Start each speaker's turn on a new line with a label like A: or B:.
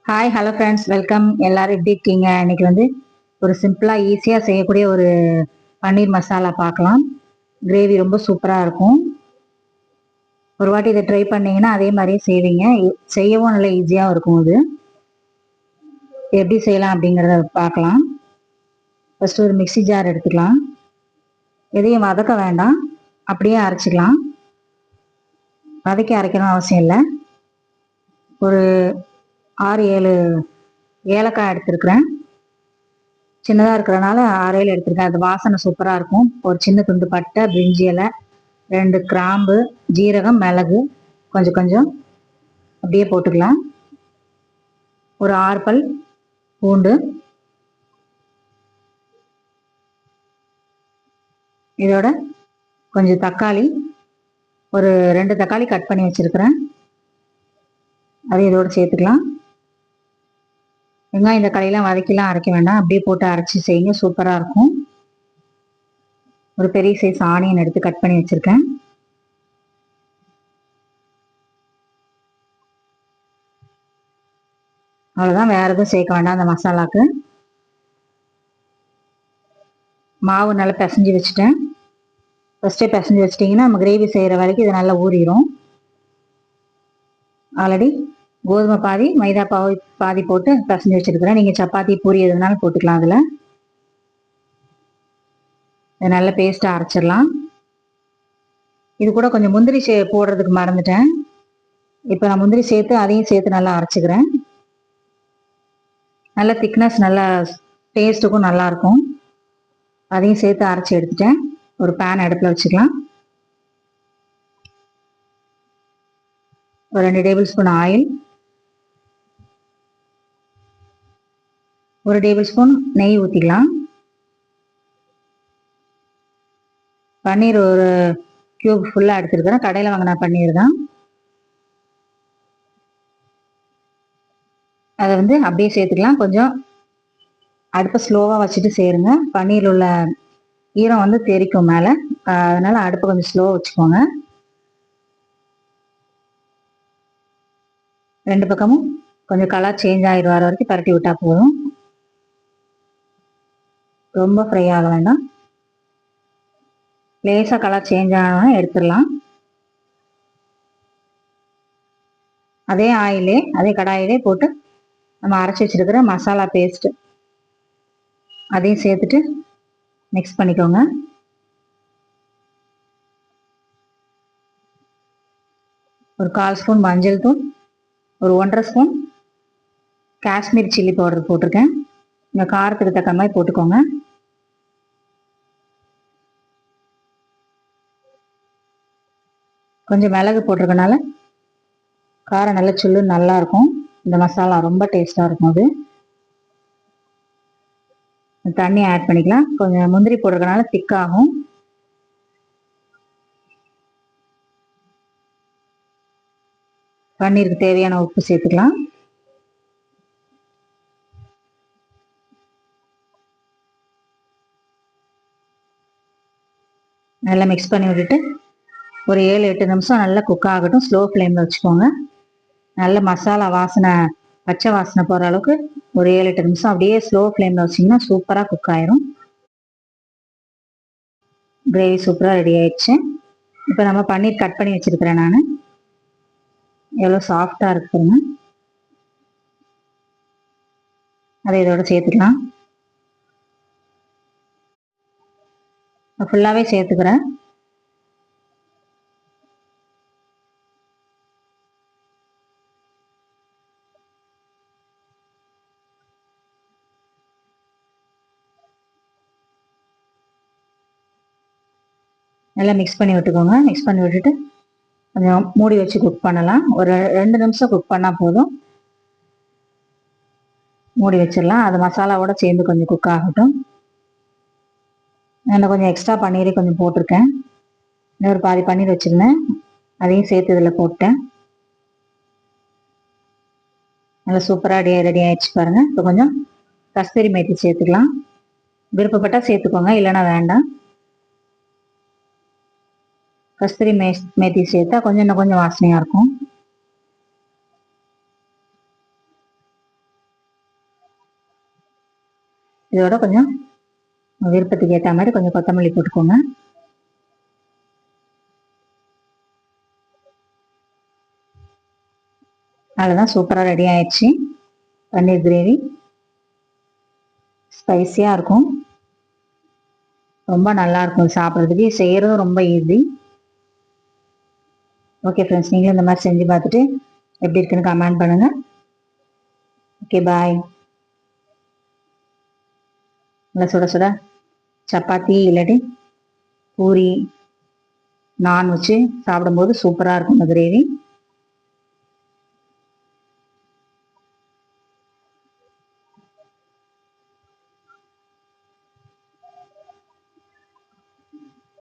A: Hi hello friends, welcome. எல்லாரும் எப்படி இருக்கீங்க? இன்னைக்கு ஒரு சிம்பிளாக ஈஸியாக செய்யக்கூடிய ஒரு பன்னீர் மசாலா பார்க்கலாம். கிரேவி ரொம்ப சூப்பராக இருக்கும். ஒரு வாட்டி இதை ட்ரை பண்ணீங்கன்னா அதே மாதிரியே செய்வீங்க. செய்யவும் நல்லா ஈஸியாக இருக்கும். இது எப்படி செய்யலாம் அப்படிங்கிறத பார்க்கலாம். ஃபர்ஸ்ட் ஒரு மிக்சி ஜார் எடுத்துக்கலாம். எதையும் வதக்க வேண்டாம், அப்படியே அரைச்சிக்கலாம். வதக்கி அரைக்கணும் அவசியம் இல்லை. ஒரு 6-7 ஏலக்காய் எடுத்துருக்குறேன். சின்னதாக இருக்கிறனால 6-7 எடுத்துருக்கேன். அது வாசனை சூப்பராக இருக்கும். ஒரு சின்ன துண்டு பட்டை, பிரிஞ்சி இலை, 2 கிராம்பு, ஜீரகம், மிளகு கொஞ்சம் கொஞ்சம் அப்படியே போட்டுக்கலாம். ஒரு 6 பல் பூண்டு, இதோட கொஞ்சம் தக்காளி, ஒரு 2 தக்காளி கட் பண்ணி வச்சிருக்கிறேன், அதை இதோட சேர்த்துக்கலாம். வெங்காயம் இந்த தக்காளியெல்லாம் வதக்கிலாம் அரைக்க வேண்டாம், அப்படியே போட்டு அரைச்சி செய்யுங்க, சூப்பராக இருக்கும். ஒரு பெரிய சைஸ் ஆனியன் எடுத்து கட் பண்ணி வச்சிருக்கேன். அவ்வளோதான், வேற எதுவும் சேர்க்க வேண்டாம். அந்த மசாலாவுக்கு மாவு நல்லா பிசைஞ்சு வச்சுட்டேன். ஃபஸ்ட்டே பிசைஞ்சு வச்சிட்டிங்கன்னா நம்ம கிரேவி செய்கிற வரைக்கும் இது நல்லா ஊறிடும். ஆல்ரெடி கோதுமை பாதி மைதா பாதி போட்டு பிசைஞ்சு வச்சுருக்கிறேன். நீங்கள் சப்பாத்தி பூரி எதுனாலும் போட்டுக்கலாம். அதில் இதை நல்ல பேஸ்ட்டாக அரைச்சிடலாம். இது கூட கொஞ்சம் முந்திரி போடுறதுக்கு மறந்துட்டேன். இப்போ நான் முந்திரி சேர்த்து அதையும் சேர்த்து நல்லா அரைச்சிக்கிறேன். நல்ல திக்னஸ், நல்லா டேஸ்ட்டுக்கும் நல்லாயிருக்கும். அதையும் சேர்த்து அரைச்சி எடுத்துட்டேன். ஒரு பேன் அடுப்பில் வச்சுக்கலாம். ஒரு 2 table spoon oil, 1 table spoon நெய் ஊற்றிக்கலாம். பன்னீர் ஒரு கியூப் ஃபுல்லாக எடுத்துருக்கிறேன். கடையில் வாங்கின பன்னீர் தான். அதை அப்படியே சேர்த்துக்கலாம். கொஞ்சம் அடுப்பை ஸ்லோவாக வச்சுட்டு சேருங்க. பன்னீர் உள்ள ஈரம் தெரிக்கும் மேலே, அதனால அடுப்பை கொஞ்சம் ஸ்லோவாக வச்சுக்கோங்க. 2 பக்கமும் கொஞ்சம் கலர் சேஞ்ச் ஆகிட்டு வர வரைக்கும் பரட்டி விட்டா போதும். ரொம்ப ஃப்ரை ஆக வேண்டாம். லேசாக கலர் சேஞ்ச் ஆனோன்னா எடுத்துடலாம். அதே ஆயிலே, அதே கடாயிலே போட்டு நம்ம அரைச்சி வச்சிருக்கிற மசாலா பேஸ்ட் அதையும் சேர்த்துட்டு மிக்ஸ் பண்ணிக்கோங்க. ஒரு 1/4 ஸ்பூன் மஞ்சள் தூள், ஒரு 1.5 ஸ்பூன் காஷ்மீர் சில்லி பவுடர் போட்டிருக்கேன். இந்த காரத்துக்கு தக்க மாதிரி போட்டுக்கோங்க. கொஞ்சம் மிளகு போட்டிருக்கனால காரம் நல்ல சுள்ளுன்னு நல்லா இருக்கும். இந்த மசாலா ரொம்ப டேஸ்டாக இருக்கும். அது தண்ணி ஆட் பண்ணிக்கலாம். கொஞ்சம் முந்திரி போட்டிருக்கனால திக்காகும். பன்னீருக்கு தேவையான உப்பு சேர்த்துக்கலாம். நல்லா மிக்ஸ் பண்ணி விட்டுட்டு ஒரு 7-8 நிமிஷம் நல்லா குக் ஆகட்டும். ஸ்லோ ஃப்ளேமில் வச்சுக்கோங்க. நல்ல மசாலா வாசனை, பச்சை வாசனை போகிற அளவுக்கு ஒரு 7-8 நிமிஷம் அப்படியே ஸ்லோ ஃப்ளேமில் வச்சிங்கன்னா சூப்பராக குக் ஆயிரும். கிரேவி சூப்பராக ரெடி ஆயிடுச்சு. இப்போ நம்ம பன்னீர் கட் பண்ணி வச்சிருக்கிறேன். நான் எவ்வளோ சாஃப்டாக இருக்குங்க, அதை இதோட சேர்த்துக்கலாம். ஃபுல்லாகவே சேர்த்துக்கிறேன். நல்லா மிக்ஸ் பண்ணி விட்டுக்கோங்க. மிக்ஸ் பண்ணி விட்டுட்டு கொஞ்சம் மூடி வச்சு குக் பண்ணலாம். ஒரு 2 நிமிஷம் குக் பண்ணால் போதும். மூடி வச்சிடலாம். அது மசாலாவோட சேர்ந்து கொஞ்சம் குக் ஆகட்டும். நான் கொஞ்சம் எக்ஸ்ட்ரா பன்னீரே கொஞ்சம் போட்டிருக்கேன். இன்னொரு பாதி பன்னீர் வச்சுருந்தேன், அதையும் சேர்த்து இதில் போட்டேன். நல்லா சூப்பராக ரெடி ஆயிடுச்சு பாருங்கள். இப்போ கொஞ்சம் கஸ்தூரி மேத்தி சேர்த்துக்கலாம். விருப்பப்பட்டால் சேர்த்துக்கோங்க, இல்லைன்னா வேண்டாம். கஸ்தூரி மேத்தி சேர்த்தா கொஞ்சம் இன்னும் கொஞ்சம் வாசனையாக இருக்கும். இதோட கொஞ்சம் விருப்பத்துக்கு ஏற்ற மாதிரி கொஞ்சம் கொத்தமல்லி போட்டுக்கோங்க. அவ்வளோதான், சூப்பராக ரெடி ஆயிடுச்சு பன்னீர் கிரேவி. ஸ்பைஸியாக இருக்கும், ரொம்ப நல்லா இருக்கும் சாப்பிட்றதுக்கு. செய்கிறதும் ரொம்ப ஈஸி. ஓகே ஃப்ரெண்ட்ஸ், நீங்களும் இந்த மாதிரி செஞ்சு பார்த்துட்டு எப்படி இருக்குன்னு கமெண்ட் பண்ணுங்கள். ஓகே, பாய். நல்லா சுட சுட சப்பாத்தி இல்லாட்டி பூரி நான் வச்சு சாப்பிடும்போது சூப்பராக இருக்கும் இந்த கிரேவி.